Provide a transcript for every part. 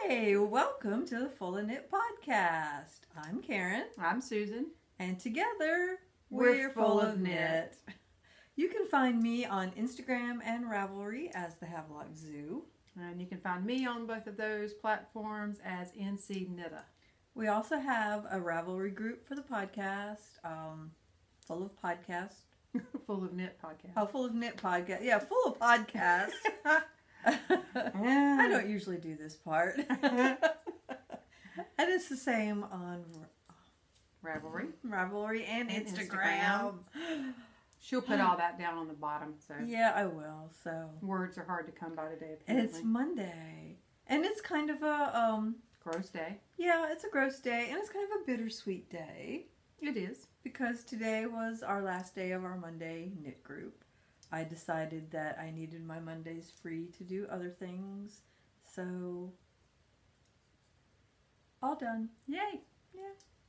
Hey, welcome to the Full of Knit podcast. I'm Karen. I'm Susan. And together, we're Full of Knit. You can find me on Instagram and Ravelry as the Havelock Zoo. And you can find me on both of those platforms as NC Knitta. We also have a Ravelry group for the podcast, Full of Podcast. Full of Knit podcast. Oh, Full of Knit podcast. Yeah, Full of Podcast. I don't usually do this part. And it's the same on Ravelry and Instagram. She'll put all that down on the bottom. So yeah, I will. So words are hard to come by today. And Apparently. it's Monday, and it's kind of a gross day. Yeah, it's a gross day, and it's kind of a bittersweet day. It is because today was our last day of our Monday knit group. I decided that I needed my Mondays free to do other things, so all done. Yay!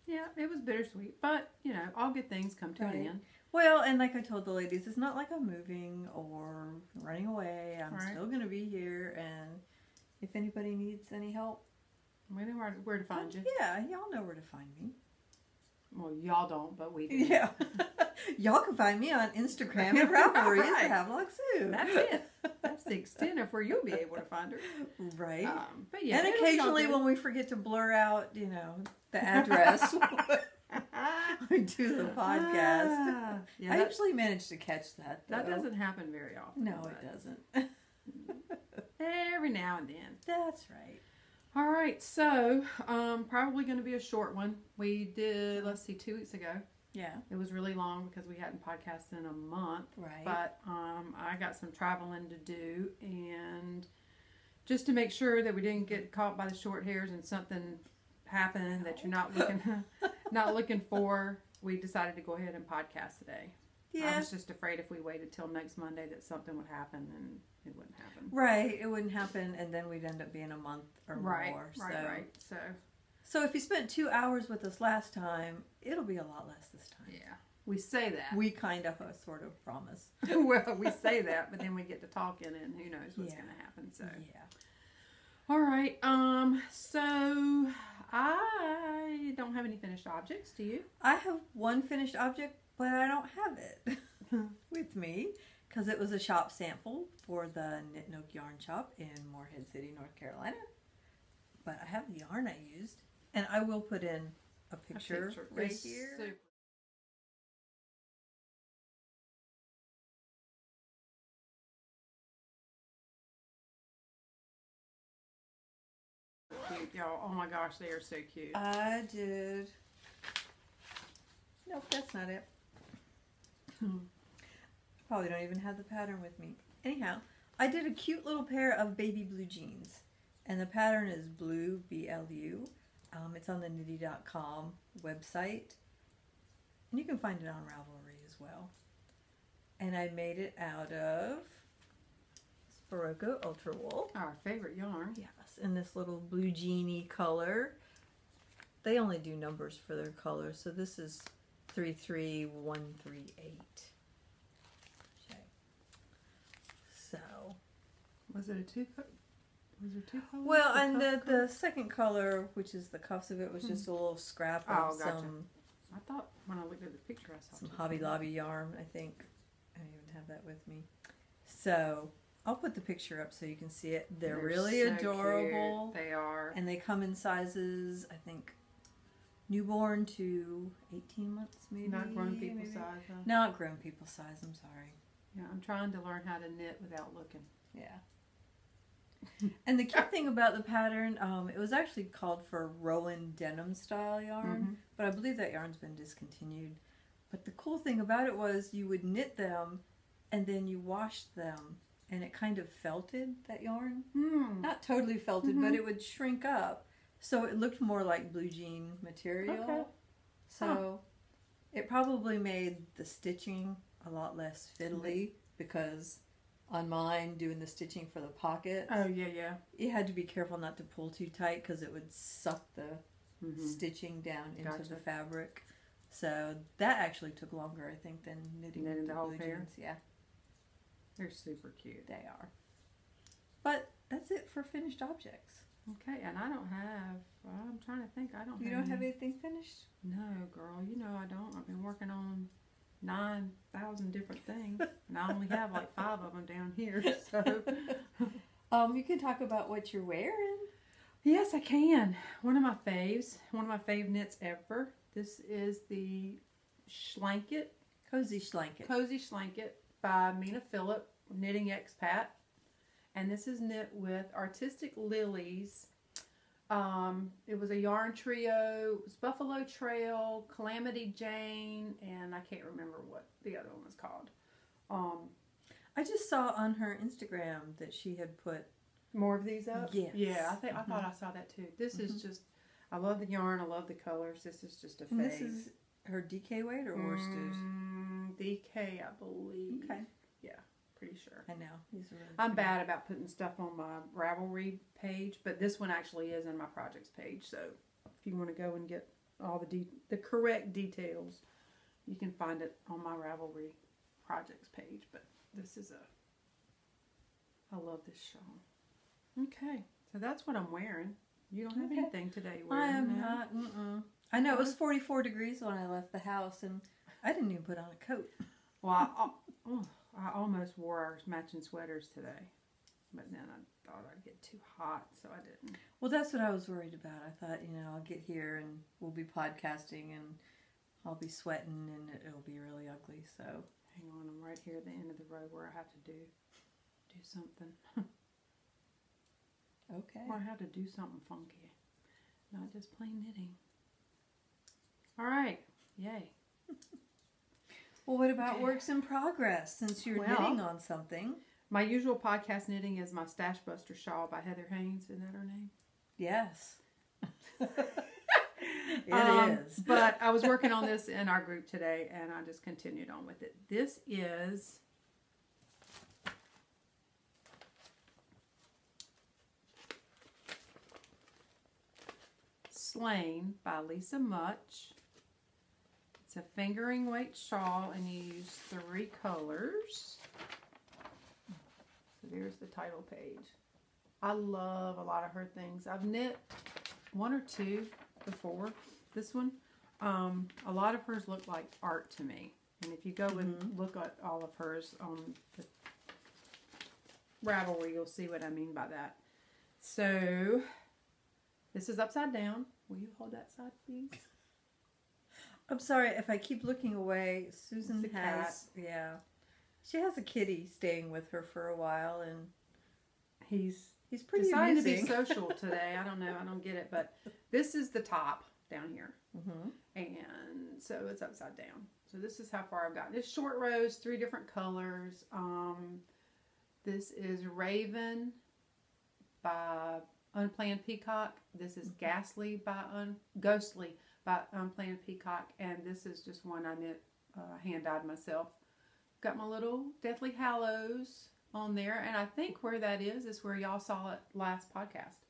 Yeah, it was bittersweet, but you know, all good things come to an end. Well, and like I told the ladies, it's not like I'm moving or running away. I'm still going to be here, and if anybody needs any help, we know where to find you. Yeah, y'all know where to find me. Well, y'all don't, but we do. Yeah. Y'all can find me on Instagram and Ravelry as the Havelock Zoo. That's it. That's the extent of where you'll be able to find her. Right. But yeah, and occasionally when we forget to blur out, the address, we do the podcast. Yeah, I usually manage to catch that, though. That doesn't happen very often. No, it doesn't. Every now and then. That's right. All right, so probably going to be a short one. We did, let's see, 2 weeks ago. Yeah. It was really long because we hadn't podcasted in a month. Right. But I got some traveling to do, and just to make sure that we didn't get caught by the short hairs and something happened that you're not looking for, we decided to go ahead and podcast today. Yeah. I was just afraid if we waited till next Monday that something would happen and it wouldn't happen. Right. It wouldn't happen, and then we'd end up being a month or more. Right. So if you spent 2 hours with us last time, it'll be a lot less this time. Yeah. We say that. We kind of sort of promise. Well, we say that, but then we get to talking and who knows what's going to happen. So yeah. All right. So I don't have any finished objects. Do you? I have one finished object, but I don't have it with me because it was a shop sample for the Knit Nook Yarn Shop in Morehead City, North Carolina. But I have the yarn I used, and I will put in a picture right here. Super. Cute, y'all. Oh my gosh, they are so cute. I did. Nope, that's not it. Probably don't even have the pattern with me. Anyhow, I did a cute little pair of baby blue jeans. And the pattern is blue, B-L-U. It's on the knitty.com website. And you can find it on Ravelry as well. And I made it out of Sporocco Ultra Wool. Our favorite yarn. Yes, in this little blue jeany color. They only do numbers for their colors, so this is 33138. Okay. So. Was it a two color? Was there two colors? Well, and the second color, which is the cuffs of it, was just a little scrap of some. I thought when I looked at the picture, I saw some Hobby Lobby yarn. I think I don't even have that with me. So I'll put the picture up so you can see it. They're really so adorable. Cute. They are, and they come in sizes. I think newborn to 18 months, maybe. Not grown people size. Huh? Not grown people size. I'm sorry. Yeah, I'm trying to learn how to knit without looking. Yeah. And the cute thing about the pattern, it was actually called for Rowan denim style yarn, but I believe that yarn's been discontinued. But the cool thing about it was you would knit them and then you washed them and it kind of felted, that yarn. Not totally felted, but it would shrink up. So it looked more like blue jean material. Okay. So it probably made the stitching a lot less fiddly because on mine, doing the stitching for the pockets. Oh, yeah. You had to be careful not to pull too tight because it would suck the stitching down into the fabric. So that actually took longer, I think, than knitting the whole pair. Yeah. They're super cute. They are. But that's it for finished objects. Okay, and I don't have, I'm trying to think, I don't You have don't have any. anything finished? No, girl, you know I don't. I've been working on 9,000 different things, and I only have like 5 of them down here, so. You can talk about what you're wearing. Yes, I can. One of my fave knits ever. This is the Schlanket, Cozy Schlanket. Cozy Schlanket by Mina Phillip, Knitting Expat. And this is knit with Artistic Lilies. It was a yarn trio. It was Buffalo Trail, Calamity Jane, and I can't remember what the other one was called. I just saw on her Instagram that she had put More of these up? Yes. Yeah, I thought I saw that too. This is just, I love the yarn. I love the colors. This is just a fave. And this is her DK weight or Worsted? DK, I believe. Okay. Yeah, pretty sure. I know. These are really I'm pretty. bad about putting stuff on my Ravelry page, but this one actually is in my projects page. So if you want to go and get all the correct details, you can find it on my Ravelry projects page. But this is I love this shawl. Okay, so that's what I'm wearing. You don't have Okay. anything today wearing? I am no? not. I know it was 44 degrees when I left the house, and I didn't even put on a coat. Well, I almost wore our matching sweaters today, but then I thought I'd get too hot, so I didn't. Well, that's what I was worried about. I thought, I'll get here and we'll be podcasting, and I'll be sweating, and it'll be really ugly. So Hang on, I'm right here at the end of the row where I have to do something. okay. Or I have to do something funky, not just plain knitting. All right, yay. Well, what about works in progress? Since you're Well, knitting on something. My usual podcast knitting is my Stash Buster shawl by Heather Haynes. Isn't that her name? Yes. It is. But I was working on this in our group today, and I just continued on with it. This is Slain by Lisa Much. It's a fingering weight shawl, and you use 3 colors. So there's the title page. I love a lot of her things. I've knit 1 or 2 before this one. A lot of hers look like art to me. And if you go and look at all of hers on the Ravelry, you'll see what I mean by that. So this is upside down. Will you hold that side, please? I'm sorry if I keep looking away. Susan It's a has, she has a kitty staying with her for a while, and He's pretty deciding amusing. to be social today. I don't know. I don't get it. But this is the top down here. Mm-hmm. And so it's upside down. So this is how far I've gotten. It's short rows, 3 different colors. This is Raven by Unplanned Peacock. This is Ghostly by Unplanned Peacock. And this is just one I knit hand-dyed myself. Got my little Deathly Hallows on there. And I think where that is where y'all saw it last podcast.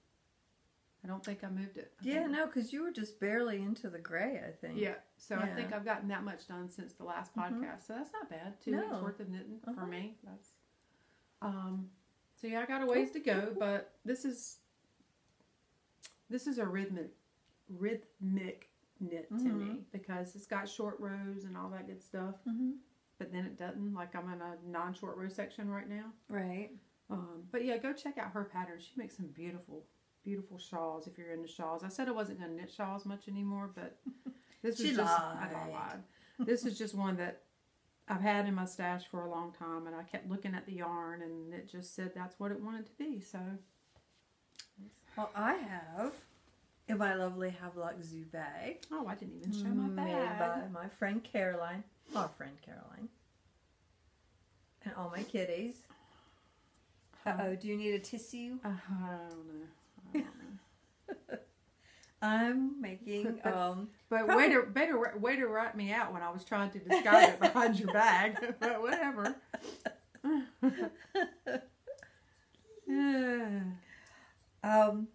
I don't think I moved it. Yeah, no, because you were just barely into the gray, I think. Yeah, so I Yeah. think I've gotten that much done since the last podcast. So that's not bad. 2 weeks No. worth of knitting for Uh-huh. me. That's so yeah, I got a ways to go, but this is a rhythmic knit to me because it's got short rows and all that good stuff. Mm-hmm. But then it doesn't. Like I'm in a non-short row section right now. Right. But yeah, go check out her pattern. She makes some beautiful shawls if you're into shawls. I said I wasn't going to knit shawls much anymore, but this is just I lied. This is just one that I've had in my stash for a long time, and I kept looking at the yarn, and it just said that's what it wanted to be. So, Well, I have in my lovely Havelock Zoo bag. oh, I didn't even show my Made bag. by my friend Caroline. Our friend Caroline. And all my kitties. Uh-oh, do you need a tissue? I don't know. I'm making But probably- way to write me out when I was trying to disguise it behind your bag. But whatever.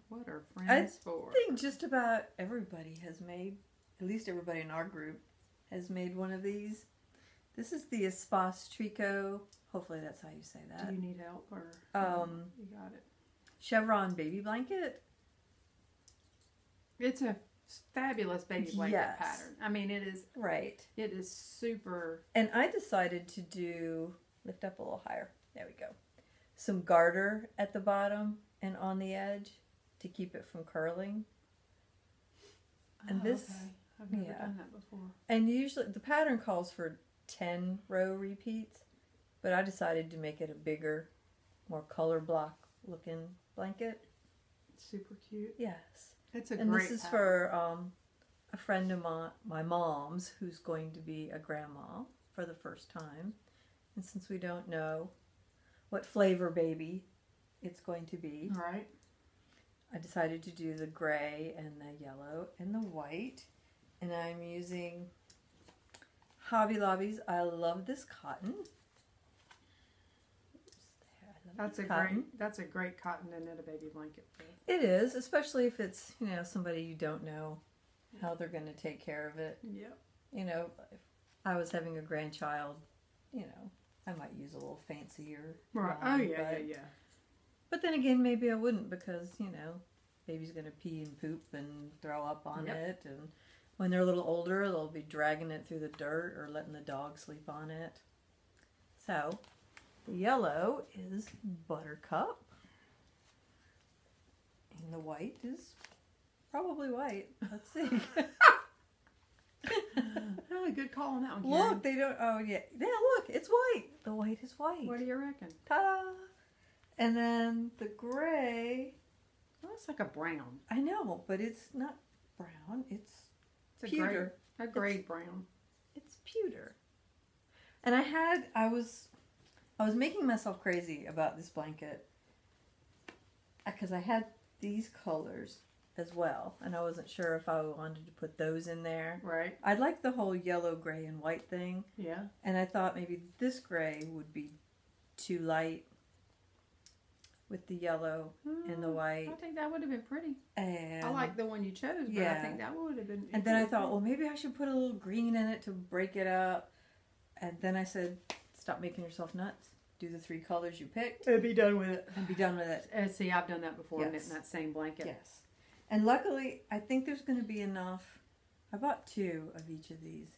What are friends for? I think just about everybody has made, at least everybody in our group, has made one of these. This is the Espace Tricot. Hopefully that's how you say that. Do you need help or Um, you got it? Chevron baby blanket. It's a fabulous baby blanket Yes. pattern. I mean, it is super. And I decided to do, lift up a little higher. There we go. Some garter at the bottom and on the edge to keep it from curling. And this, okay. I've never done that before. and usually the pattern calls for 10 row repeats, but I decided to make it a bigger, more color block looking blanket. Super cute. Yes. It's a And great this is pattern. for a friend of my mom's who's going to be a grandma for the first time. And since we don't know what flavor baby it's going to be, Right. I decided to do the gray and the yellow and the white. And I'm using Hobby Lobby's I Love This Cotton. Oops, there, I love That's this a cotton. great cotton to knit a baby blanket with. It is, especially if it's, somebody you don't know how they're going to take care of it. Yep. If I was having a grandchild, I might use a little fancier. Right. yarn, Oh yeah, yeah. But then again, maybe I wouldn't because, baby's going to pee and poop and throw up on Yep. it. And when they're a little older, they'll be dragging it through the dirt or letting the dog sleep on it. So, the yellow is Buttercup. And the white is probably white. Let's see. Oh, good call on that one, Karen. Look, they don't. Oh yeah, yeah. Look, it's white. The white is white. What do you reckon? Ta-da! And then the gray. Well, it's like a brown. I know, but it's not brown. It's It's a pewter. gray brown. It's pewter. And I was making myself crazy about this blanket because I had these colors as well, and I wasn't sure if I wanted to put those in there. Right. I like the whole yellow, gray, and white thing, Yeah. and I thought maybe this gray would be too light with the yellow and the white. I think that would have been pretty. And I like the one you chose, but I Yeah. think that would have been. And then I thought, well, maybe I should put a little green in it to break it up. And then I said, stop making yourself nuts. Do the 3 colors you picked and be done with it. and be done with it. See, I've done that before, Yes. knitting that same blanket. Yes. And luckily, I think there's going to be enough. I bought 2 of each of these.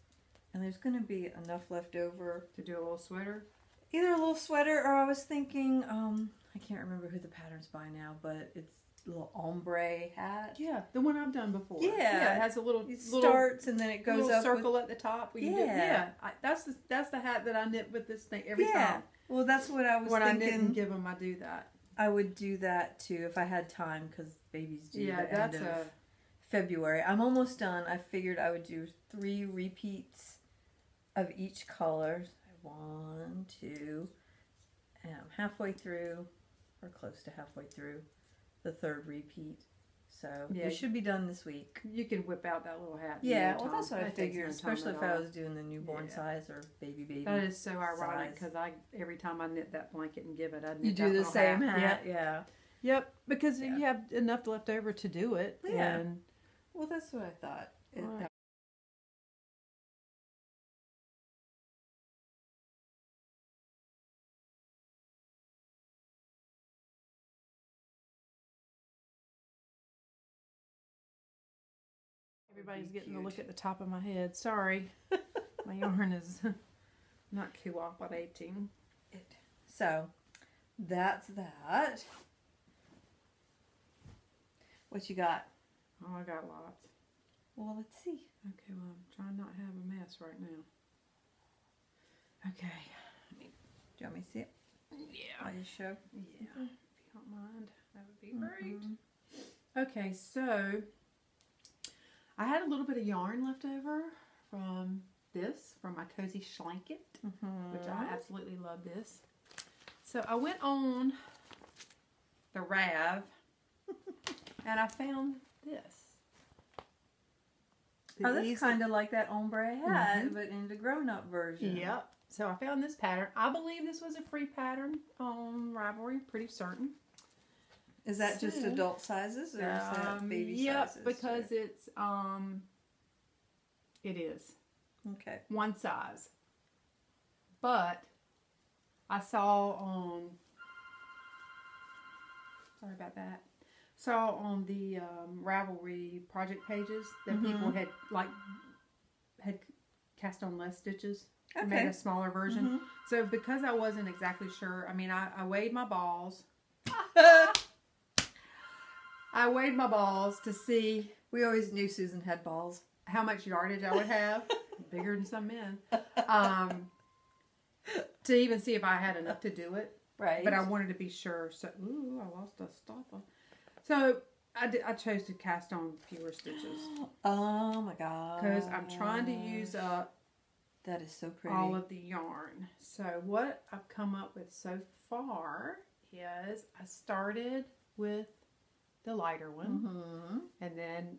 And there's going to be enough left over. To do a little sweater. Either a little sweater or I was thinking, I can't remember who the pattern's by now, but it's a little ombre hat. Yeah, the one I've done before. Yeah. it has a little It starts and then it goes little up circle at the top. Where you do, Yeah. that's the hat that I knit with this thing every Yeah. time. Well, that's what I was When I knit thinking. and give them, I do that. I would do that too if I had time because babies due Yeah, the end that's of February. I'm almost done. I figured I would do 3 repeats of each color. 1, 2, and I'm halfway through, or close to halfway through, the 3rd repeat. So Yeah. it should be done this week. You can whip out that little hat. in Yeah, no well, that's time. what I That takes figured, no time especially at if I all. was doing the newborn Yeah. size or baby. That is so ironic size. because every time I knit that blanket and give it, I knit You that do the little same hat. hat, yeah. Yep, because Yeah. you have enough left over to do it. Yeah. And Well, that's what I thought. Right. everybody's getting to look at the top of my head. Sorry, my yarn is not cooperating. So, that's that. What you got? Oh, I got lots. Well, let's see. Okay, well, I'm trying not to have a mess right now. Okay. Do you want me to see it? Yeah. I'll just show. Yeah, if you don't mind, that would be great. Okay, so I had a little bit of yarn left over from my Cozy Schlanket, which I absolutely love this. So I went on the Rav and I found this. Oh, that's kind of like that ombre hat, but in the grown-up version. Yep. So I found this pattern. I believe this was a free pattern on Ravelry, pretty certain. Is that just So, adult sizes or is that baby yep, sizes? because it's it is Okay. one size. But I saw on sorry about that. saw on the Ravelry project pages that people had cast on less stitches. Okay. Made a smaller version. So because I wasn't exactly sure, I mean, I weighed my balls. I weighed my balls to see. We always knew Susan had balls. How much yardage I would have. Bigger than some men. To even see if I had enough to do it. Right. But I wanted to be sure. So, ooh, I lost a stopper. So I chose to cast on fewer stitches. Oh my god. Because I'm trying to use up that is so pretty. all of the yarn. So what I've come up with so far is I started with the lighter one. And then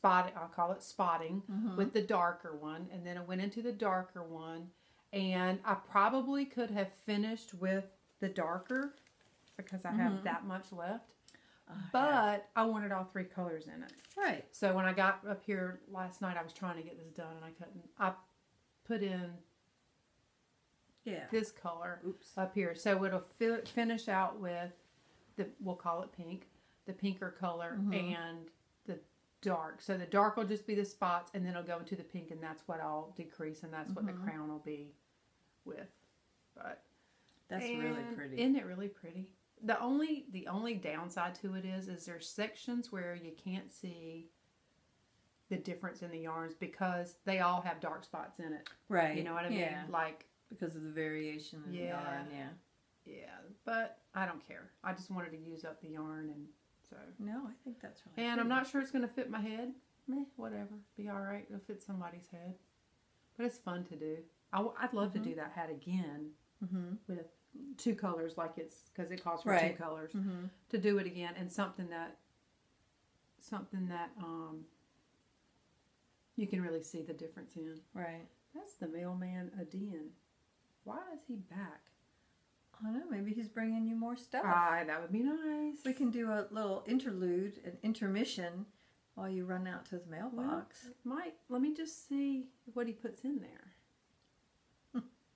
I'll call it spotting with the darker one. And then I went into the darker one. And I probably could have finished with the darker because I have that much left. But I wanted all 3 colors in it. Right. So when I got up here last night, I was trying to get this done and I couldn't. I put in this color up here. So it'll finish out with we'll call it pink, the pinker color and the dark. So the dark will just be the spots and then it'll go into the pink and that's what I'll decrease and that's what the crown will be with. But that's really pretty. Isn't it really pretty? The only downside to it is there's sections where you can't see the difference in the yarns because they all have dark spots in it. Right. You know what I mean? Yeah. Like because of the variation in the yarn, Yeah, but I don't care. I just wanted to use up the yarn and so. No, I think that's really And pretty. I'm not sure it's going to fit my head. Meh, whatever. Be all right. It'll fit somebody's head. But it's fun to do. I'd love to do that hat again with 2 colors like it's because it calls for 2 colors to do it again and something that you can really see the difference in. Right. That's the mailman Adian. Why is he back? I don't know. Maybe he's bringing you more stuff. That would be nice. We can do a little interlude, an intermission, while you run out to the mailbox. Well, let me just see what he puts in there.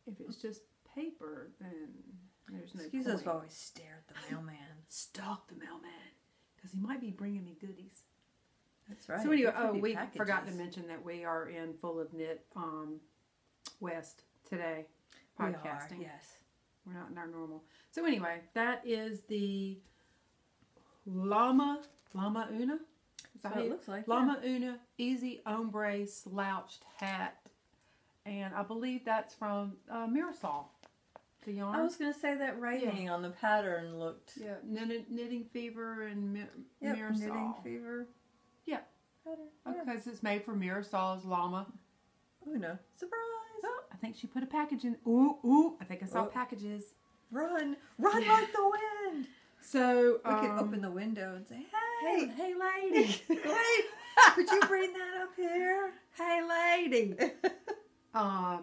If it's just paper, then there's no Excuse point. us while we stare at the mailman. Stalk the mailman because he might be bringing me goodies. That's right. So anyway, There could be we packages. forgot to mention that we are in Full of Knit West today podcasting. We are, yes. We're not in our normal. So anyway, that is the Llama Una. That's what it looks like. Llama Una Easy Ombre Slouched Hat. And I believe that's from Mirasol. The yarn. I was going to say that writing on the pattern looked... Yeah, Knitting Fever and Yep, Mirasol. Knitting Fever. Yeah. Pattern. Because it's made for Mirasol's Llama. Una. Surprise! Oh, I think she put a package in. Ooh, I think I saw packages. Run like the wind! So, we could open the window and say, hey lady. Wait, could you bring that up here? Hey lady. I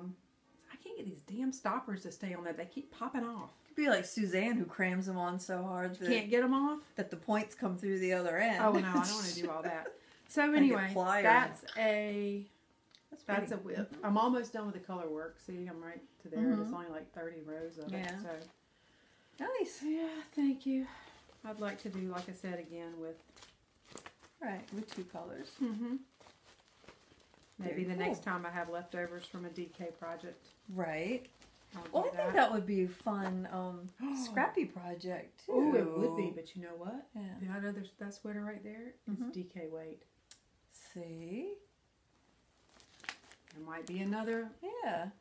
can't get these damn stoppers to stay on there. They keep popping off. Could be like Suzanne who crams them on so hard that, Can't get them off? that the points come through the other end. Oh no, I don't want to do all that. So anyway, that's a whip. I'm almost done with the color work. See, I'm right to there. It's only like 30 rows of it. So nice. yeah, thank you. I'd like to do, like I said, again with with 2 colors. Maybe the next time I have leftovers from a DK project. Right. I'll do Well, I think that would be a fun scrappy project too. Oh, it would be, but you know what? Yeah. The other that sweater right there is DK weight. See? There might be another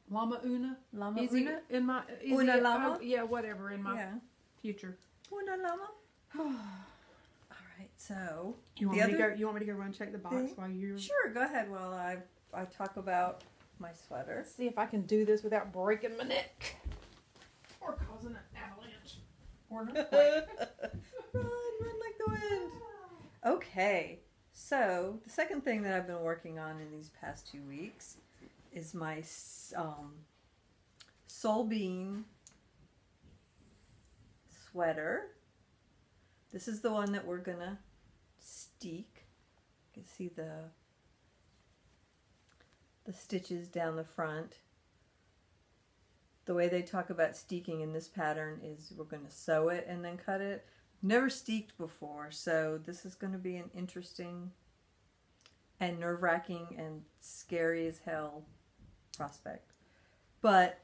Llama Una Easy Una in my Una Llama? whatever in my future. Una Llama. All right, so You want me to go run check the box while you're... Sure, go ahead while I talk about my sweater. Let's see if I can do this without breaking my neck or causing an avalanche or an earthquake. Run like the wind. Okay, so the second thing that I've been working on in these past 2 weeks is my Soul Bean sweater. This is the one that we're gonna steek. You can see the stitches down the front. The way they talk about steeking in this pattern is we're going to sew it and then cut it. never steeked before, so this is going to be an interesting and nerve-wracking and scary as hell prospect. But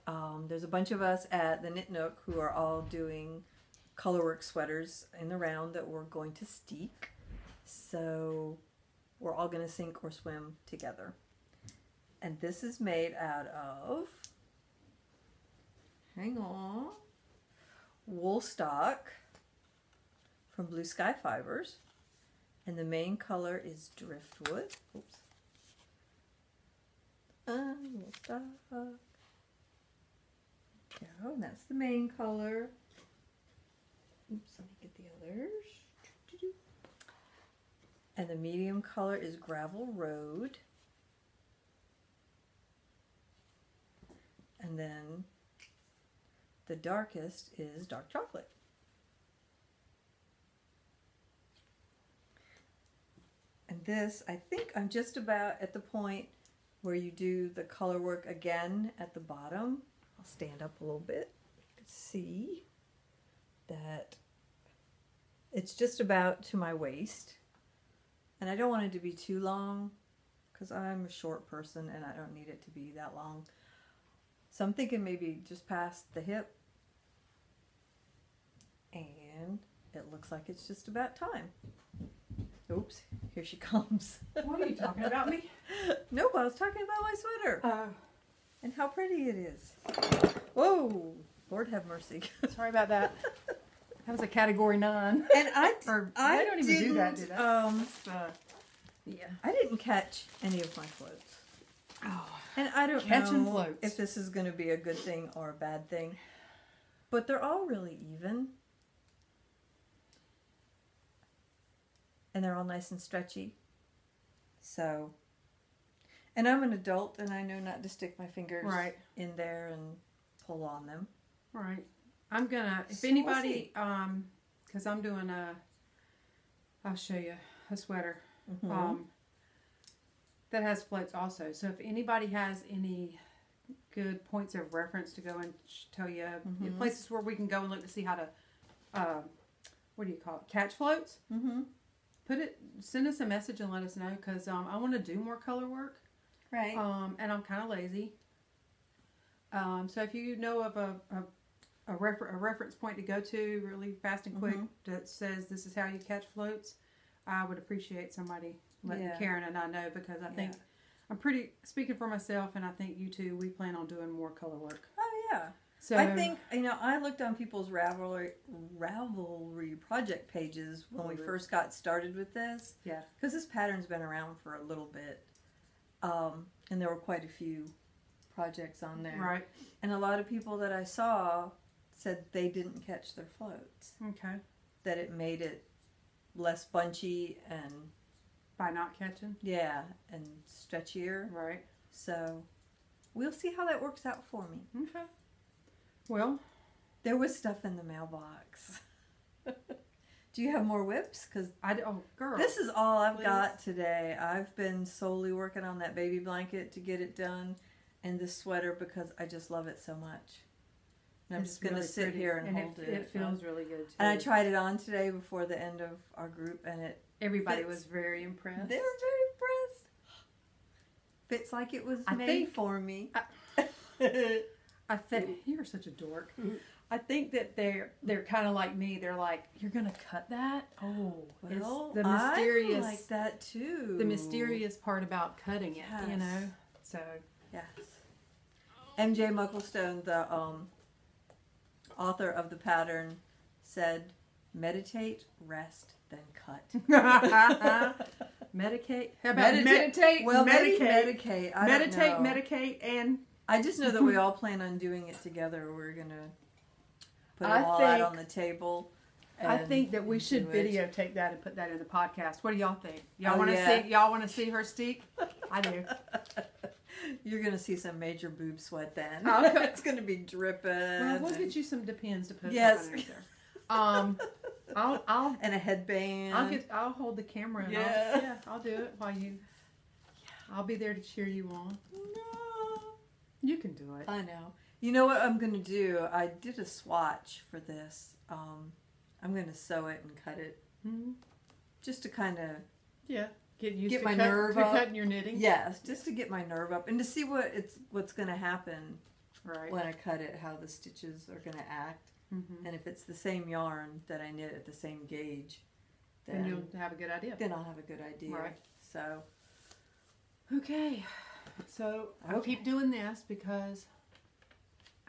there's a bunch of us at the Knit Nook who are all doing colorwork sweaters in the round that we're going to steek. So we're all going to sink or swim together. And this is made out of, hang on, wool stock from Blue Sky Fibers. And the main color is driftwood. Oops. Wool stock. Go, and that's the main color. Oops, let me get the others. And the medium color is Gravel Road. And then the darkest is Dark Chocolate. And this, I think I'm just about at the point where you do the color work again at the bottom. I'll stand up a little bit. You can see that it's just about to my waist. And I don't want it to be too long because I'm a short person and I don't need it to be that long. So I'm thinking maybe just past the hip. And it looks like it's just about time. Oops, here she comes. What are you talking about me? Nope, I was talking about my sweater. Oh. And how pretty it is. Whoa, Lord have mercy. Sorry about that. That was a category 9. And I don't even do that, do they? Yeah. I didn't catch any of my floats. Oh. And I don't Catching know floats. if this is going to be a good thing or a bad thing. But they're all really even. And they're all nice and stretchy. So, and I'm an adult and I know not to stick my fingers in there and pull on them. Right. I'm gonna, if So anybody, because I'm doing I'll show you a sweater that has floats also. So if anybody has any good points of reference to go and tell you places where we can go and look to see how to, what do you call it, catch floats? Send us a message and let us know because I want to do more color work. Right. And I'm kind of lazy. So if you know of a reference point to go to really fast and quick that says this is how you catch floats, I would appreciate somebody letting Karen and I know because I think I'm pretty, speaking for myself and I think you too, we plan on doing more color work. Oh yeah. So I think, I looked on people's Ravelry project pages when we first got started with this. Yeah. Because this pattern's been around for a little bit. And there were quite a few projects on there. Right. And a lot of people that I saw said they didn't catch their floats. Okay. That it made it less bunchy and... By not catching? Yeah, and stretchier. Right. So, we'll see how that works out for me. Okay. Well, there was stuff in the mailbox. Do you have more whips? Because girl, this is all I've got today. I've been solely working on that baby blanket to get it done, and this sweater because I just love it so much. And I'm just going to sit here and hold it. It feels really good too. And I tried it on today before the end of our group, and everybody was very impressed. They were very impressed. Fits like it was made for me. I think you're such a dork. I think that they're kind of like me. They're like, you're gonna cut that? Oh, well, it's the mysterious. I like that too. The mysterious part about cutting it, yes. So yes. MJ Mucklestone, the author of the pattern, said, "Meditate, rest, then cut." Medicate. How about meditate? Well, medicate. I don't know. Medicate, and I just know that we all plan on doing it together. We're gonna put it all out on the table. I think that we should videotape that and put that in the podcast. What do y'all think? Y'all want to see? Y'all want to see her steak? I do. You're gonna see some major boob sweat then. It's gonna be dripping. Well, we'll get you some Depends to put yes. On I'll and a headband. I'll hold the camera. And I'll do it while you. I'll be there to cheer you on. No. You can do it. I know. You know what I'm gonna do? I did a swatch for this. I'm going to sew it and cut it. Mm-hmm. Just to kind of... Yeah. Get used Get to my nerve up. cutting your knitting. Yes, just to get my nerve up. And to see what's going to happen Right. when I cut it, how the stitches are going to act. Mm-hmm. And if it's the same yarn that I knit at the same gauge, Then you'll have a good idea. Then I'll have a good idea. Right. So... Okay. So I'll keep doing this because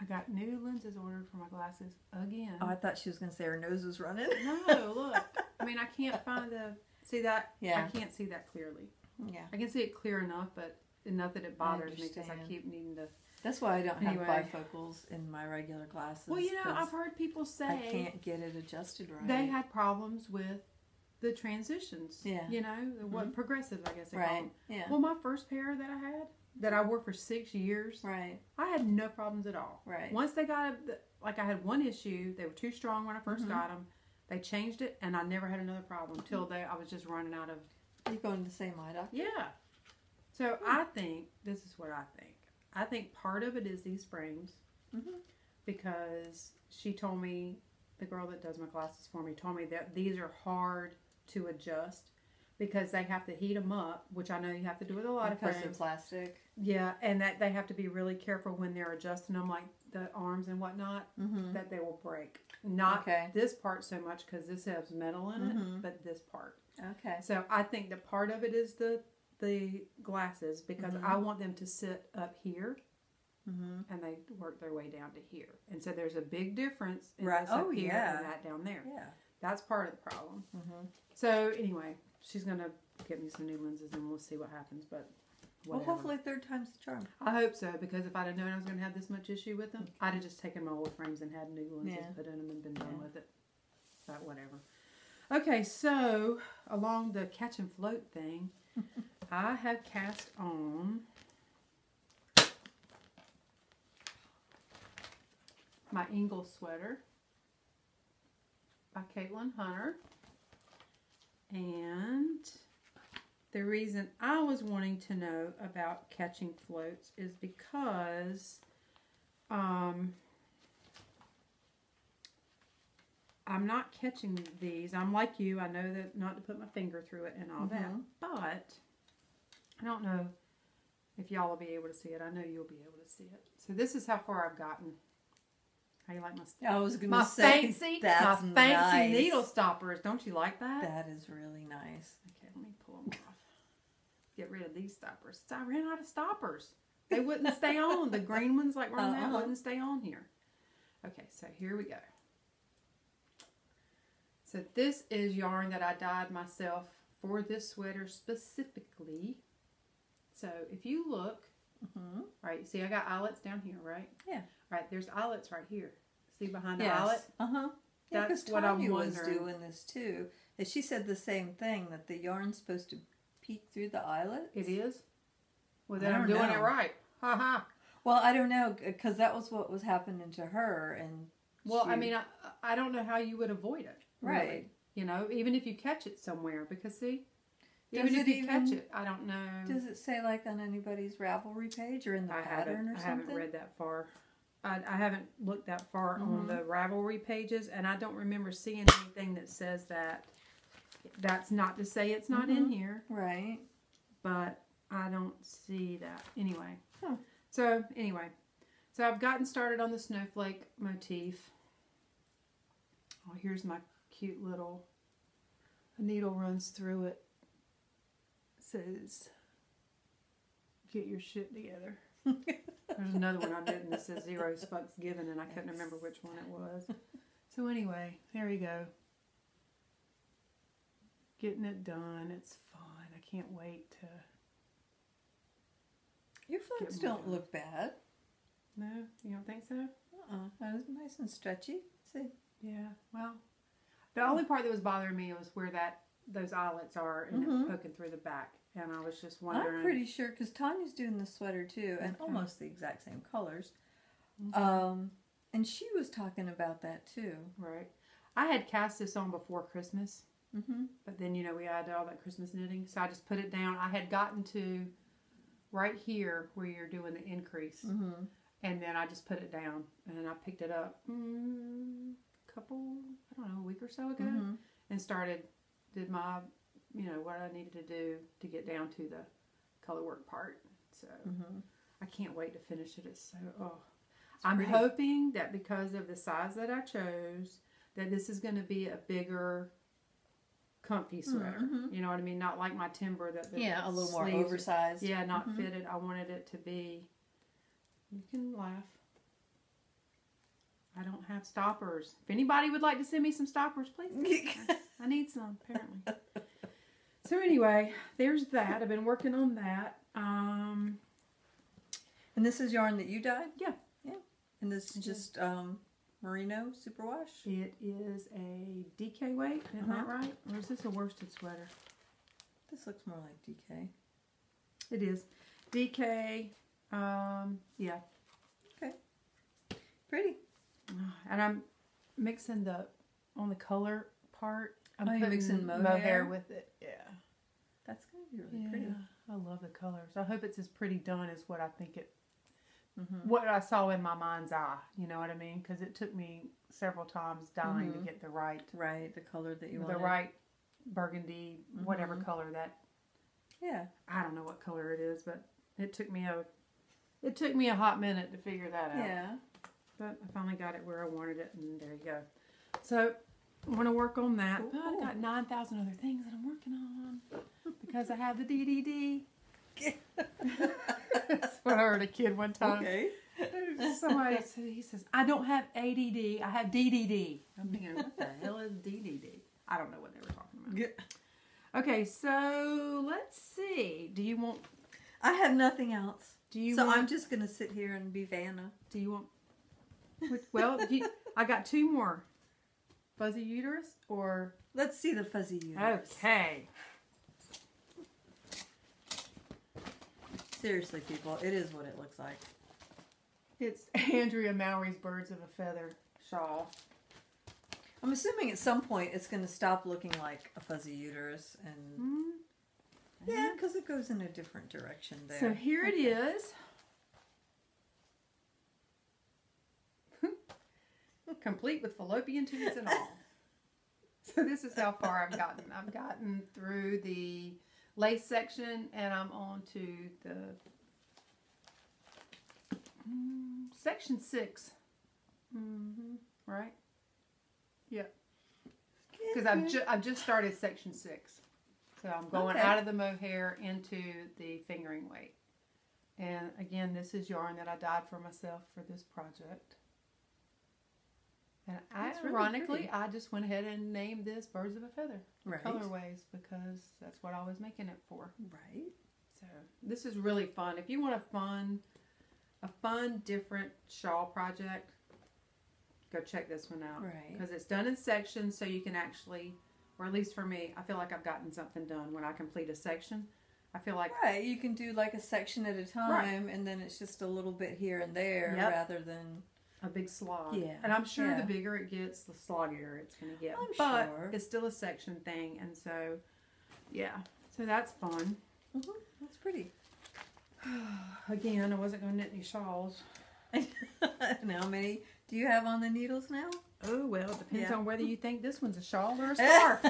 I got new lenses ordered for my glasses again. Oh, I thought she was going to say her nose was running. No, look. I mean, I can't find see that? Yeah. I can't see that clearly. Yeah. I can see it clear enough, but enough that it bothers me because I understand. keep needing to. That's why I don't Anyway. have bifocals in my regular glasses. Well, you know, 'cause I've heard people say I can't get it adjusted right. they had problems with the transitions. Yeah. You know, what progressive, I guess they call Right. them. Yeah. Well, my first pair that I had, that I wore for 6 years, Right. I had no problems at all. Right. Once they got, like I had one issue, they were too strong when I 1st got them. They changed it, and I never had another problem until I was just running out of. You going to the same eye doctor? Yeah. So I think, this is what I think. I think part of it is these frames. Mhm. Because she told me, the girl that does my glasses for me, told me that these are hard to adjust because they have to heat them up, which I know you have to do with a lot of Because frames. of plastic. Yeah, and that they have to be really careful when they're adjusting them, like the arms and whatnot, Mm-hmm. that they will break. Not Okay. this part so much because this has metal in it, Mhm. but this part. Okay. So I think that part of it is the glasses because I want them to sit up here Mm-hmm. and they work their way down to here. And so there's a big difference in Right. this up Oh, here yeah. and that down there. Yeah. That's part of the problem. Mm-hmm. So anyway, she's going to get me some new lenses and we'll see what happens. But Well, whatever. hopefully third time's the charm. I hope so, because if I'd have known I was going to have this much issue with them, I'd have just taken my old frames and had new lenses Yeah. put in them and been done Yeah. with it. But whatever. Okay, so along the catch and float thing, I have cast on my Ingle sweater by Caitlin Hunter. And the reason I was wanting to know about catching floats is because I'm not catching these. I'm like you. I know that not to put my finger through it and all that. But I don't know if y'all will be able to see it. I know you'll be able to see it. So this is how far I've gotten. How you like my I was going my to say fancy that's fancy nice. needle stoppers? Don't you like that? That is really nice. Okay, let me pull them off. Get rid of these stoppers. I ran out of stoppers. They wouldn't stay on. The green ones like right now wouldn't stay on here. Okay, so here we go. So this is yarn that I dyed myself for this sweater specifically. So if you look, right, see I got eyelets down here, right? Yeah. Right, there's eyelets right here. See behind the Yes. eyelet? Uh-huh. Yeah, That's because what I'm Tanya was wondering. doing this too. And she said the same thing, that the yarn's supposed to peek through the eyelets. It is? Well, I then I'm don't doing it know. right. Ha ha. Well, I don't know, because that was what was happening to her. And Well, she- I mean, I don't know how you would avoid it. Really. Right. You know, even if you catch it somewhere. Because, see, Does even if it you catch even- it, I don't know. does it say like on anybody's Ravelry page or in the pattern or I something? haven't read that far. I haven't looked that far on the Ravelry pages, and I don't remember seeing anything that says that. That's not to say it's not in here, Right. but I don't see that. Anyway. Huh. So, anyway. So, I've gotten started on the snowflake motif. Oh, here's my cute little needle runs through it. Says, get your shit together. There's another one I did and it says zero fucks given and I couldn't remember which one it was. So anyway, there we go. Getting it done. It's fun. I can't wait to... Your floats Get don't more. look bad. No? You don't think so? That was nice and stretchy. See? Yeah. Well, the only part that was bothering me was where those eyelets are and it poking through the back. And I was just wondering... I'm pretty sure, because Tanya's doing the sweater too, and Okay. almost the exact same colors. And she was talking about that too. Right. I had cast this on before Christmas. Mm-hmm. But then, you know, we had all that Christmas knitting. So I just put it down. I had gotten to right here where you're doing the increase. Mm-hmm. And then I just put it down. And I picked it up a week or so ago, and did my, what I needed to do to get down to the color work part. So I can't wait to finish it. I'm pretty. hoping that because of the size that I chose, that this is going to be a bigger, comfy sweater. You know what I mean? Not like my timber that the a little more sleeves- oversized. Yeah, not fitted. I wanted it to be. You can laugh. I don't have stoppers. If anybody would like to send me some stoppers, please. I need some, apparently. So anyway, there's that. I've been working on that. And this is yarn that you dyed? Yeah. And this is just merino superwash? It is a DK weight, isn't that right? Or is this a worsted sweater? This looks more like DK. It is. DK, yeah. Okay. Pretty. And I'm mixing on the color part. I'm you're putting mixing mohair with it. Yeah. That's going to be really pretty. I love the colors. I hope it's as pretty done as what I think it, what I saw in my mind's eye. You know what I mean? Because it took me several times dying to get the right color that you want. The right burgundy, whatever color that. Yeah. I don't know what color it is, but it took me a hot minute to figure that out. Yeah. But I finally got it where I wanted it, and there you go. So I want to work on that. Cool. But I've got 9,000 other things that I'm working on because I have the DDD. That's what I heard a kid one time. Okay. Somebody said, he says, I don't have ADD, I have DDD. I'm thinking, what the hell is DDD? I don't know what they were talking about. Yeah. Okay, so let's see. Do you want? I have nothing else. So I'm just going to sit here and be Vanna. Do you want? Well, I got two more. Fuzzy uterus or? Let's see the fuzzy uterus. Okay. Seriously, people, it is what it looks like. It's Andrea Mowry's Birds of a Feather shawl. I'm assuming at some point it's going to stop looking like a fuzzy uterus, and yeah, because it goes in a different direction there. So here it is. Complete with fallopian tubes and all. So this is how far I've gotten. I've gotten through the lace section, and I'm on to the section 6. Right? Yep. Because I've just started section 6. So I'm going out of the mohair into the fingering weight. And again, this is yarn that I dyed for myself for this project. And ironically, I just went ahead and named this Birds of a Feather. Right. Colorways, because that's what I was making it for. Right. So this is really fun. If you want a fun, different shawl project, go check this one out. Right. Because it's done in sections, so you can actually, or at least for me, I feel like I've gotten something done when I complete a section. I feel like you can do like a section at a time, and then it's just a little bit here and there, rather than a big slog. Yeah. And I'm sure the bigger it gets, the sloggier it's going to get. I'm sure. It's still a section thing, and so yeah. So that's fun. That's pretty. Again, I wasn't going to knit any shawls. And how many do you have on the needles now? Oh, well, it depends on whether you think this one's a shawl or a scarf.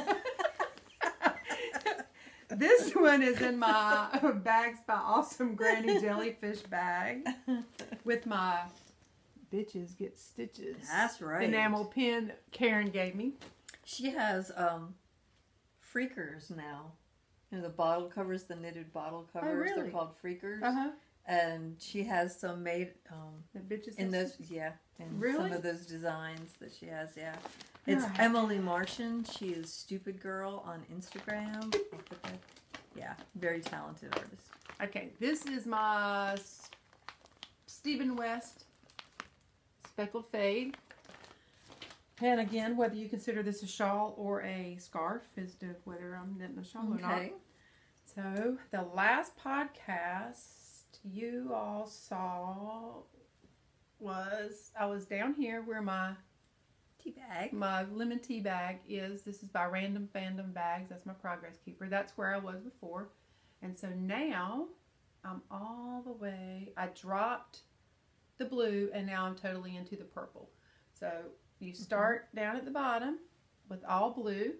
This one is in my Bags by Awesome Granny Jellyfish bag with my Bitches Get Stitches. That's right. Enamel pin that Karen gave me. She has freakers now. You know, the bottle covers, the knitted bottle covers. Oh, really? They're called freakers. Uh-huh. And she has some made The Bitches in Get those, Stitches? in Really? some of those designs that she has, It's Emily Martian. She is Stupid Girl on Instagram. Yeah, very talented artist. Okay, this is my Stephen West Speckled Fade. And again, whether you consider this a shawl or a scarf as to whether I'm knitting a shawl or not. So, the last podcast you all saw was, I was down here where my lemon tea bag is. This is by Random Fandom Bags. That's my progress keeper. That's where I was before. And so now I'm all the way, I dropped the blue and now I'm totally into the purple. So you start down at the bottom with all blue.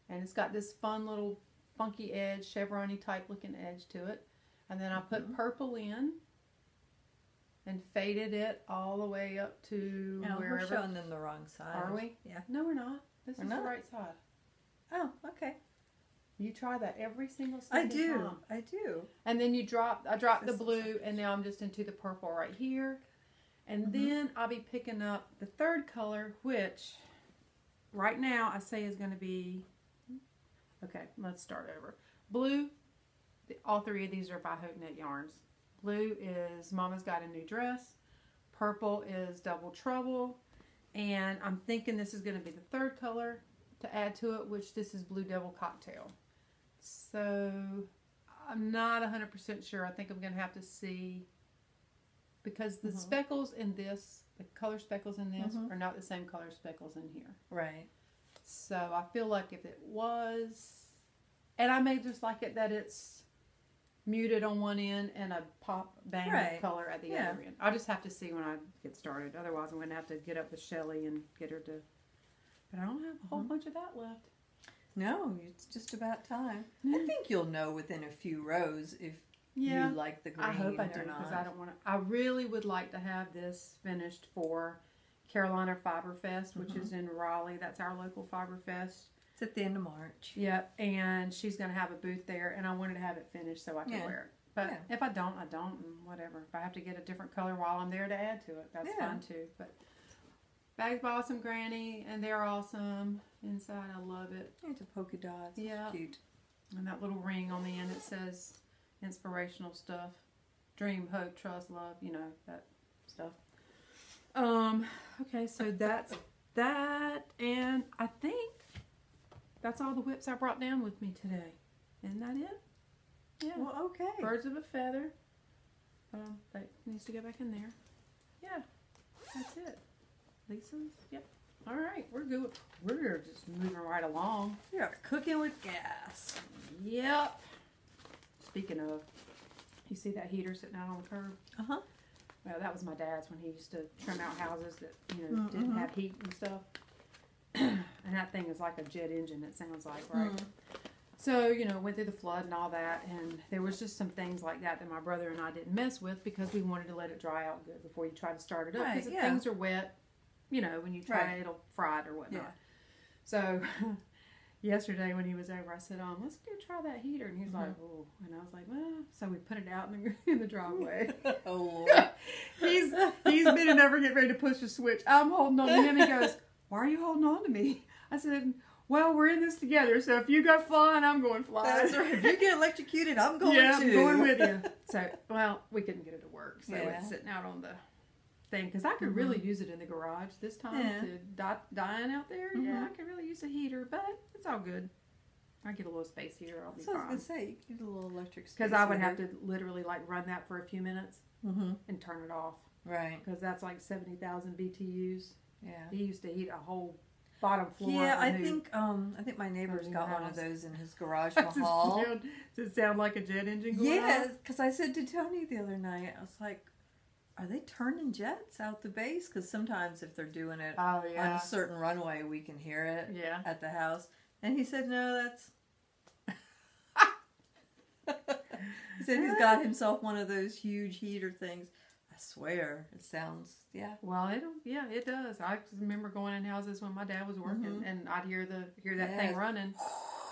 And it's got this fun little funky edge, chevron-y type looking edge to it. And then I put purple in and faded it all the way up to wherever. We're showing them the wrong side. Are we? Yeah. No, we're not. This We're is not? the right side. Oh, okay. You try that every single I time. do. I do. And then I dropped the This is blue, and now I'm just into the purple right here. And then I'll be picking up the third color, which right now I say is going to be, okay, let's start over. Blue, all three of these are by Haute Knit Yarns. Blue is Mama's Got a New Dress. Purple is Double Trouble. And I'm thinking this is going to be the third color to add to it, which this is Blue Devil Cocktail. So I'm not 100% sure. I think I'm going to have to see, because the speckles in this, the color speckles in this are not the same color speckles in here. Right. So I feel like if it was, and I may just like it that it's muted on one end and a pop bang of color at the other end. I'll just have to see when I get started. Otherwise I'm going to have to get up with Shelly and get her to, but I don't have a whole bunch of that left. No, it's just about time. I think you'll know within a few rows if you like the green I hope I or do, because not. I don't want to. I really would like to have this finished for Carolina Fiber Fest, which is in Raleigh. That's our local Fiber Fest. It's at the end of March. Yep, and she's going to have a booth there, and I wanted to have it finished so I could wear it. But if I don't, I don't, and whatever. If I have to get a different color while I'm there to add to it, that's fine too. But bags by Awesome Granny, and they're awesome. Inside, I love it. It's a polka dot. It's Yeah. cute. And that little ring on the end, it says inspirational stuff. Dream, hope, trust, love, you know, that stuff. Okay, so that's that. And I think that's all the whips I brought down with me today. Isn't that it? Yeah. Well, okay. Birds of a feather. That needs to go back in there. Yeah, that's it. Lisa's, yep. All right, we're good. We're just moving right along. We are cooking with gas. Yep. Speaking of, you see that heater sitting out on the curb? Uh-huh. Well, that was my dad's when he used to trim out houses that, you know, didn't have heat and stuff. And that thing is like a jet engine, it sounds like, right? So, you know, went through the flood and all that, and there was just some things like that that my brother and I didn't mess with because we wanted to let it dry out good before you try to start it up. Because if things are wet, you know, when you try it, it'll fry it or whatnot. Yeah. So, yesterday when he was over, I said, let's go try that heater. And he's like, oh. And I was like, well, so we put it out in the driveway. Oh, he's bending over, getting ready to push the switch. I'm holding on to him. He goes, why are you holding on to me? I said, well, we're in this together, so if you go flying, I'm going flying. That's right. If you get electrocuted, I'm going yeah, too. I'm going with you. So, well, we couldn't get it to work, so it's sitting out on the thing. Because I could really use it in the garage this time to dying out there. Yeah, I could really use a heater, but it's all good. I get a little space here, I'll be fine. So I was going to say, you get a little electric space. Because I would have to literally like run that for a few minutes and turn it off. Right. Because that's like 70,000 BTUs. Yeah. He used to heat a whole bottom floor. Yeah, I think my neighbor's got one of those in his garage in the hall. Does it sound like a jet engine going Yeah, because I said to Tony the other night, I was like, are they turning jets out the base? Because sometimes if they're doing it on a certain runway, we can hear it at the house. And he said, no, that's... He said he's got himself one of those huge heater things. I swear, it sounds, Well, it does. I remember going in houses when my dad was working, and I'd hear that thing running,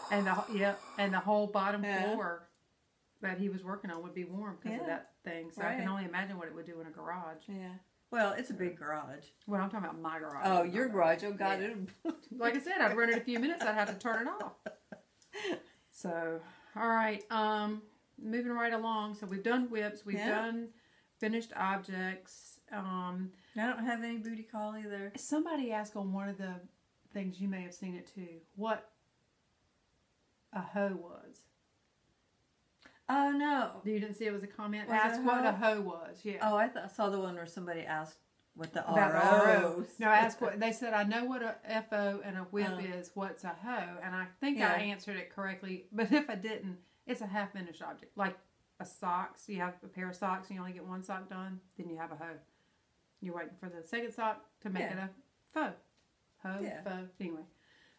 and the whole bottom floor that he was working on would be warm because of that thing. So I can only imagine what it would do in a garage. Yeah. Well, it's a big garage. Well, I'm talking about my garage. Oh, your garage. Oh, God. Yeah. Like I said, I'd run it a few minutes. I'd have to turn it off. So, all right. Moving right along. So we've done whips. We've done finished objects. I don't have any booty call either. Somebody asked on one of the things, you may have seen it too, what a hoe was. Oh, no. You didn't see it was a comment? Ask what a hoe was. Yeah. Oh, I saw the one where somebody asked what the about RO. No, I asked what they said. I know what a FO and a whip is. What's a hoe? And I think I answered it correctly. But if I didn't, it's a half finished object, like a socks. You have a pair of socks and you only get one sock done. Then you have a hoe. You're waiting for the second sock to make it a faux. Hoe, faux. Anyway,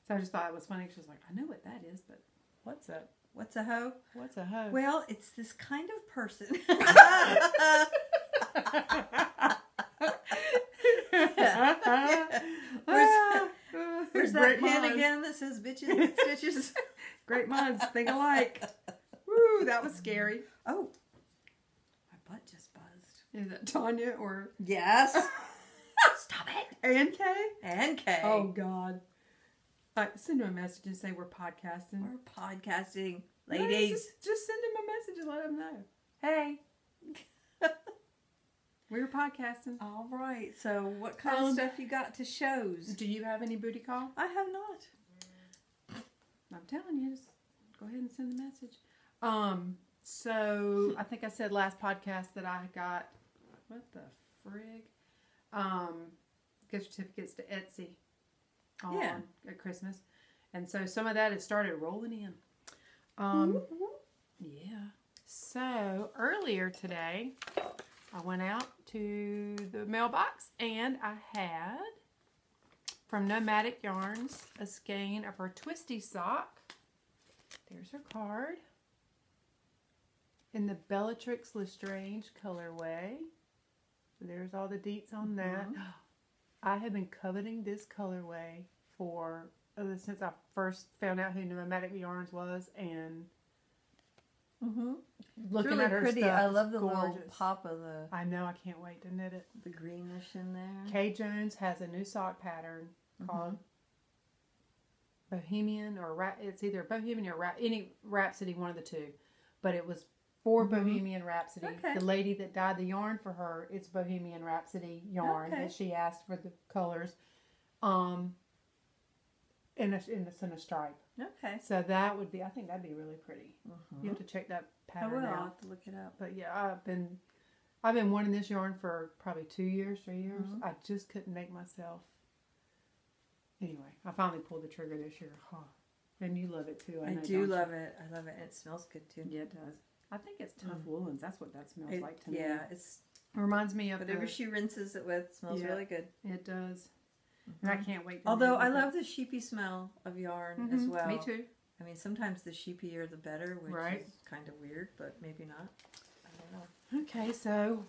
So I just thought it was funny. She was like, I know what that is, but what's a hoe? What's a hoe? Well, it's this kind of person. Where's that pen again that says bitches and stitches? Great minds think alike. Woo, that was scary. Oh, my butt just buzzed. Is that Tanya or? Yes. Stop it. And Kay? And Kay. Oh, God. Send them a message and say we're podcasting. We're podcasting. Ladies. No, just send them a message and let them know. Hey. We're podcasting. All right. So what kind of stuff you got to shows? Do you have any booty call? I have not. I'm telling you, just go ahead and send the message. So I think I said last podcast that I got, what the frig? Gift certificates to Etsy at Christmas. And so some of that has started rolling in. Yeah. So earlier today, I went out to the mailbox and I had from Nomadic Yarns a skein of her Twisty sock. There's her card. In the Bellatrix Lestrange colorway. So there's all the deets on that. I have been coveting this colorway for since I first found out who Nomadic Yarns was, and looking really at her pretty. stuff. I love the gorgeous. little pop of I know. I can't wait to knit it. the greenish in there. Kay Jones has a new sock pattern called Bohemian it's either Bohemian or any Rhapsody, one of the two. But it was for Bohemian Rhapsody. Okay. The lady that dyed the yarn for her, it's Bohemian Rhapsody yarn that she asked for the colors. And it's in a stripe. Okay. So that would be, I think that'd be really pretty. You have to check that I pattern will. out. I'll have to look it up. But yeah, I've been wanting this yarn for probably 2 years, 3 years. I just couldn't make myself. Anyway, I finally pulled the trigger this year. And you love it too. I do love it. I love it. And it smells good too. Yeah, it does. I think it's Tough Woolens. That's what that smells like to me. Yeah, It reminds me of whatever she rinses it with smells really good. It does. And I can't wait to Although knit I with love the sheepy smell of yarn as well. Me too. I mean, sometimes the sheepier the better, which Right. is kind of weird, but maybe not. I don't know. Okay, so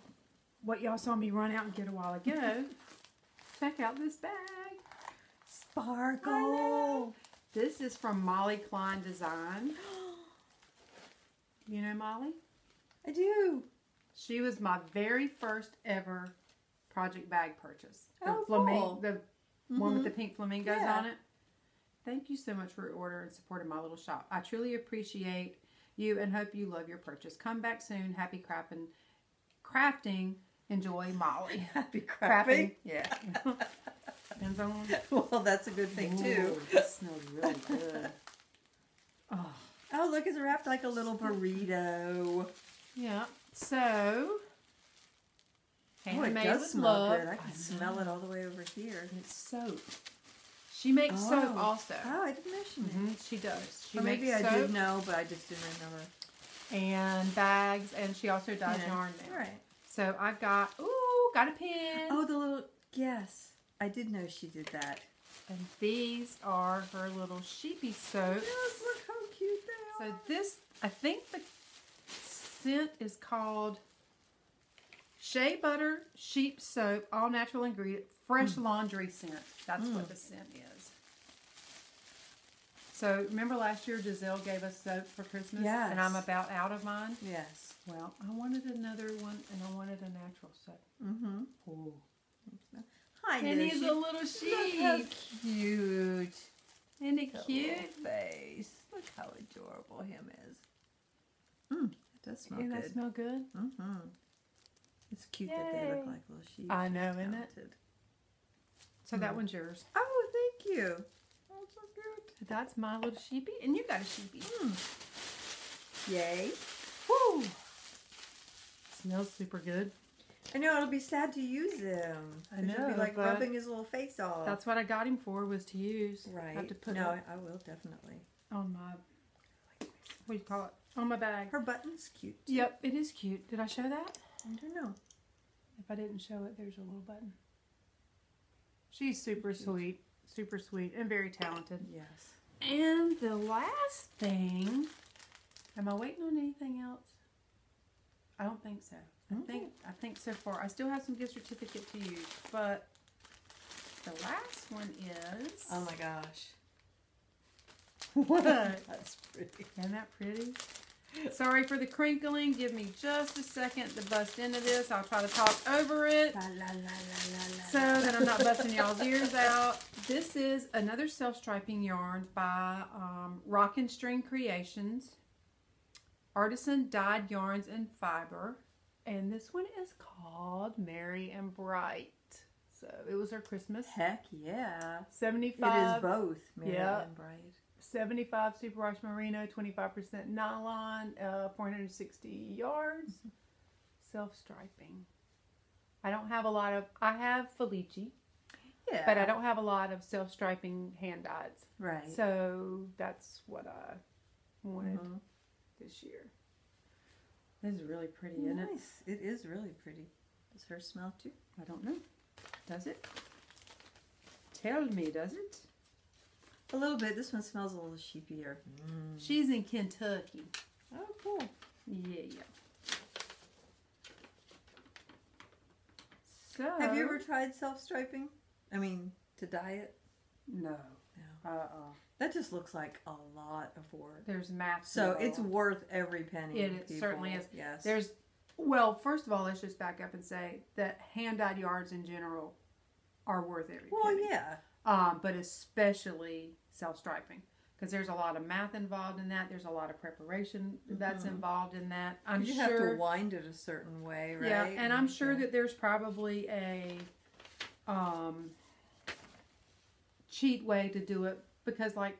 what y'all saw me run out and get a while ago, check out this bag. Sparkle! This is from Molly Klein Design. You know Molly? I do. She was my very first ever project bag purchase. Oh, cool. The one with the pink flamingos Yeah. on it. Thank you so much for your order and supporting my little shop. I truly appreciate you and hope you love your purchase. Come back soon. Happy crafting. Enjoy, Molly. Happy crafting. Yeah. Depends on. Well, that's a good thing too. Ooh, this smells really good. Oh, look, it's wrapped like a little burrito. Yeah. So. Oh, it does smell good. I can smell it all the way over here. It's soap. She makes soap also. Oh, I didn't know she made. She does. She Or makes maybe I soap did know, but I just didn't remember. and bags, and she also dyes yarn now. Right. So I got a pin. Oh, the little, yes. I did know she did that. And these are her little sheepy soaps. Yes, look how cute they are. So this, I think the scent is called Shea Butter Sheep Soap, all natural ingredient, fresh laundry scent. That's what the scent is. So remember last year Giselle gave us soap for Christmas? Yes. And I'm about out of mine. Yes. Well, I wanted another one, and I wanted a natural soap. Mm-hmm. Ooh. Hi, And he's Lucy. a little Look sheep. how cute. Isn't it Little cute? face. Look how adorable him is. It does smell Doesn't good. that smell good? Mm-hmm. It's cute that they look Yay. like little sheep. I know, isn't it? Talented. So that one's yours. Oh, thank you. Oh, so good. That's my little sheepy, and you got a sheepy. Yay. Woo! Smells super good. I know, it'll be sad to use him. I 'Cause you'll be know, like but rubbing his little face off. That's what I got him for, was to use. right. I have to put no, it I will definitely. on my, what do you call it? On my bag. Her button's cute. Yep, it is cute. Did I show that? I don't know. If I didn't show it, there's a little button. She's super sweet. super sweet and very talented. Yes. And the last thing, am I waiting on anything else? I don't think so. I think so far. I still have some gift certificate to use, but the last one is. Oh my gosh. What? That's pretty. Isn't that pretty? Sorry for the crinkling. Give me just a second to bust into this. I'll try to talk over it so that I'm not busting y'all's ears out. This is another self-striping yarn by Rockin' String Creations. Artisan dyed yarns and fiber. And this one is called Merry and Bright. So it was our Christmas. Heck yeah. 75. It is both Merry and Bright. 75 superwash merino, 25% nylon, 460 yards. Self-striping. I don't have a lot of, I have Felici. Yeah. But I don't have a lot of self-striping hand dyes. Right. So that's what I wanted this year. This is really pretty, isn't it? Nice. It is really pretty. Does hers smell too? I don't know. Does it? Tell me, does it? A little bit. This one smells a little sheepier. She's in Kentucky. Oh, cool. Yeah. So. Have you ever tried self-striping? I mean, to dye it? No. That just looks like a lot of work. There's math. So it's worth every penny. It certainly is. Yes. Well, first of all, let's just back up and say that hand-dyed yarns in general are worth every penny. Well, yeah. But especially self-striping. Because there's a lot of math involved in that. There's a lot of preparation that's involved in that. You have to wind it a certain way, right? Yeah, and I'm sure that there's probably a cheat way to do it. Because, like,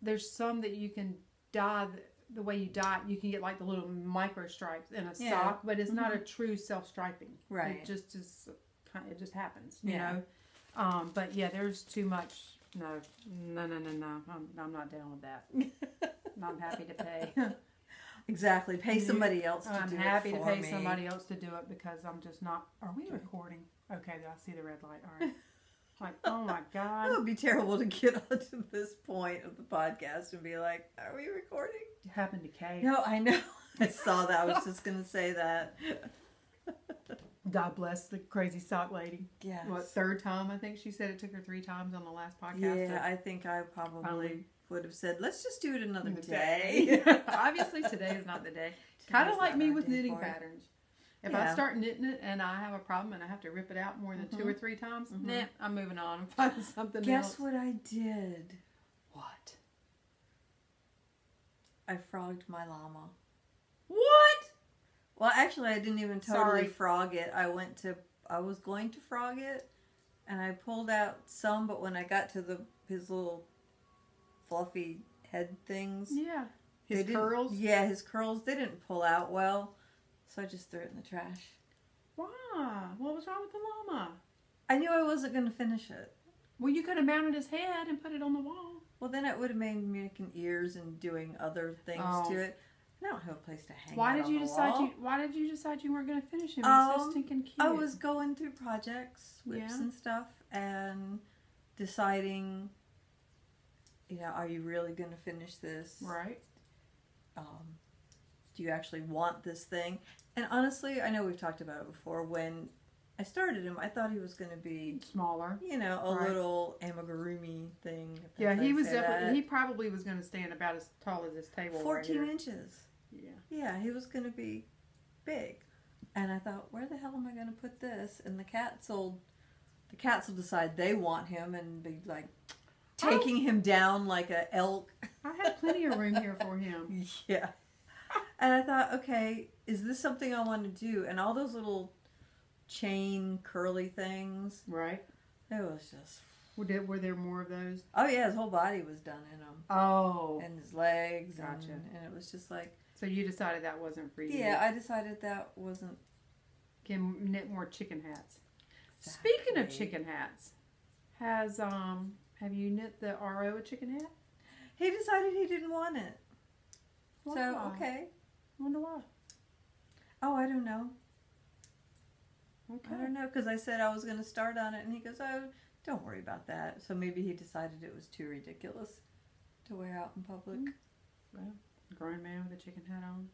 there's some that you can dye the way you dye it. You can get, like, the little micro stripes in a sock. But it's not a true self-striping. Right. It just is, it just happens, you know. But, yeah, there's too much. No. I'm not down with that. I'm happy to pay. Exactly. Pay somebody else to do it. I'm happy to pay somebody else to do it because I'm just not. Are we recording? Okay, I see the red light. All right. Like, oh my God. It would be terrible to get onto this point of the podcast and be like, are we recording? It happened to Kay. No, I know. I saw that. I was just going to say that. God bless the crazy sock lady. Yes. What, third time? I think she said it took her 3 times on the last podcast. Yeah, I think I probably would have said, let's just do it another day. Obviously, today is not the day. Kind of like me with knitting patterns. If I start knitting it and I have a problem and I have to rip it out more than 2 or 3 times, nah, I'm moving on and finding something else. Guess what I did? What? I frogged my llama. What? Well, actually, I didn't even totally frog it. I was going to frog it, and I pulled out some, but when I got to his little fluffy head things. Yeah. His curls? Yeah, his curls, they didn't pull out well. So I just threw it in the trash. Why? What was wrong with the llama? I knew I wasn't going to finish it. Well, you could have mounted his head and put it on the wall. Well, then it would have made me making ears and doing other things to it. I don't have a place to hang Why it did on you the decide wall. Why did you decide you weren't going to finish him? He's so stinking cute. I was going through projects, whips and stuff, and deciding, are you really going to finish this? Right. Do you actually want this thing? And honestly, I know we've talked about it before. When I started him, I thought he was going to be smaller. A little amigurumi thing. Yeah, he was definitely. He probably was going to stand about as tall as this table. 14 inches. Yeah. Yeah, he was going to be big. And I thought, where the hell am I going to put this? And the cats will decide they want him and be like taking him down like a elk. I have plenty of room here for him. Yeah. And I thought, okay, is this something I want to do? And all those little chain curly things. Right. It was just... Were there more of those? Oh, yeah, his whole body was done in them. Oh. And his legs. Gotcha. And it was just like... So you decided that wasn't for you? Yeah, I decided that wasn't... Can knit more chicken hats. Exactly. Speaking of chicken hats, have you knit the RO a chicken hat? He decided he didn't want it. Why? So, okay. Wonder why. Oh, I don't know. Okay. I don't know, because I said I was going to start on it, and he goes, oh, don't worry about that. So maybe he decided it was too ridiculous to wear out in public. Well, grown man with a chicken hat on.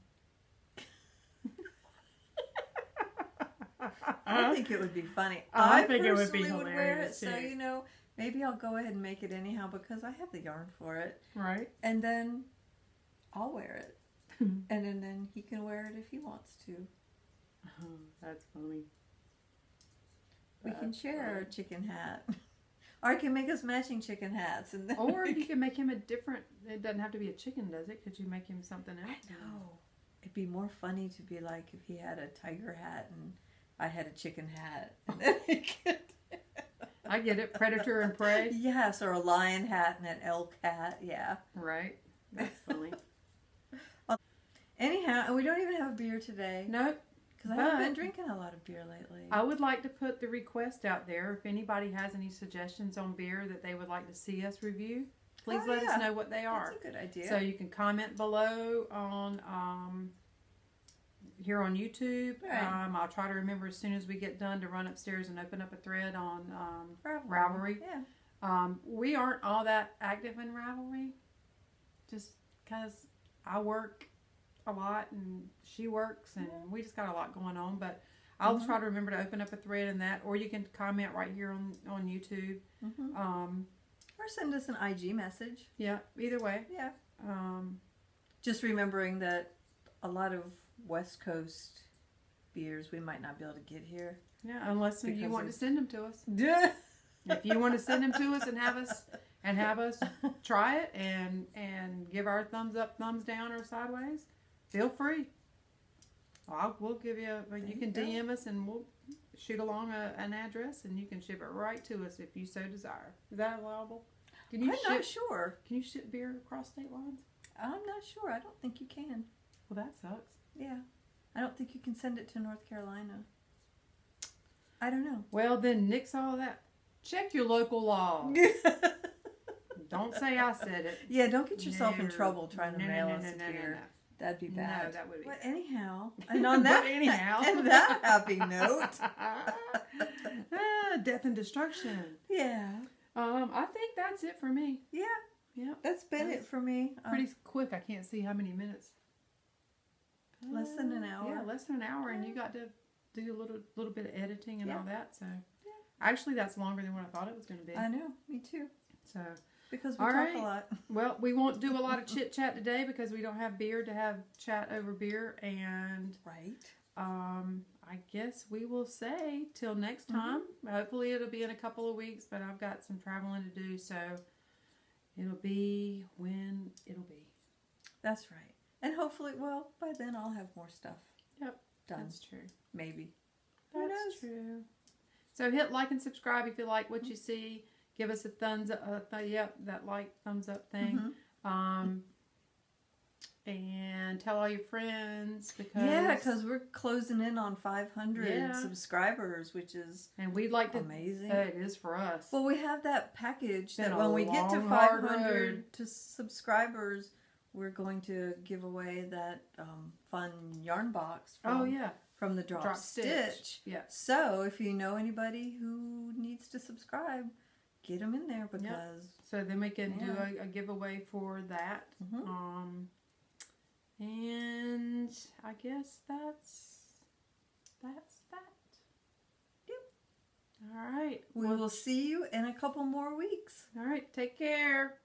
I think it would be funny. I think it would be personally would wear it, hilarious, so too. maybe I'll go ahead and make it anyhow because I have the yarn for it, Right. and then I'll wear it, and then he can wear it if he wants to. Oh, that's funny. We can share a chicken hat, or I can make us matching chicken hats, and then Or you can make him a different. It doesn't have to be a chicken, does it? Could you make him something else? I know. It'd be more funny to be like if he had a tiger hat and I had a chicken hat. And then he could... I get it. Predator and prey. Yes, or a lion hat and an elk hat. Yeah. Right. That's funny. Anyhow, and we don't even have a beer today. Nope. Because I haven't been drinking a lot of beer lately. I would like to put the request out there. If anybody has any suggestions on beer that they would like to see us review, please let us know what they are. That's a good idea. So you can comment below on here on YouTube. Right. I'll try to remember as soon as we get done to run upstairs and open up a thread on Ravelry. Yeah. We aren't all that active in Ravelry, just because I work a lot and she works and we just got a lot going on. But I'll try to remember to open up a thread in that, or you can comment right here on YouTube. Or send us an IG message. Yeah, either way. Yeah. Um, Just remembering that a lot of West Coast beers we might not be able to get here. yeah, unless you Because want of- to send them to us. Yeah. If you want to send them to us and have us try it and give our thumbs up, thumbs down, or sideways, feel free. We'll give you. You can DM us and we'll shoot along an address and you can ship it right to us if you so desire. Is that allowable? Can you I'm not sure. Can you ship beer across state lines? I'm not sure. I don't think you can. Well, that sucks. Yeah. I don't think you can send it to North Carolina. I don't know. Well, then nix all that. Check your local law. Don't say I said it. Yeah, don't get yourself in No. trouble trying to No, mail no, us no, a no, no, beer. no. That'd be bad. No, that would be. But anyhow, and on that, But anyhow. and that happy note, Death and destruction. yeah, I think that's it for me. yeah, Yep. that's been it for me. Pretty quick. I can't see how many minutes. Less than an hour. Yeah, less than an hour, and you got to do a little bit of editing and Yeah. all that. So, actually, that's longer than what I thought it was going to be. I know, me too. So, Because we All talk right. a lot. well, we won't do a lot of chit chat today because we don't have beer to have chat over beer, and Right. I guess we will say till next time. Hopefully, it'll be in a couple of weeks, but I've got some traveling to do, so it'll be when it'll be. That's right. And hopefully, well, by then I'll have more stuff. Yep, Done. that's true. Maybe. Who knows? That's true. So hit like and subscribe if you like what you see. Give us a thumbs up. That like thumbs up thing. And tell all your friends because we're closing in on 500 Yeah. subscribers, which is and we'd like to. amazing. It is for us. Well, we have that package Been that a when we get to long, hard 500 road. to subscribers, we're going to give away that fun yarn box from, from the Drop Stitch. Yeah. So if you know anybody who needs to subscribe, get them in there because... So then we can do a giveaway for that. And I guess that's that. Yep. All right. We will see you in a couple more weeks. All right. Take care.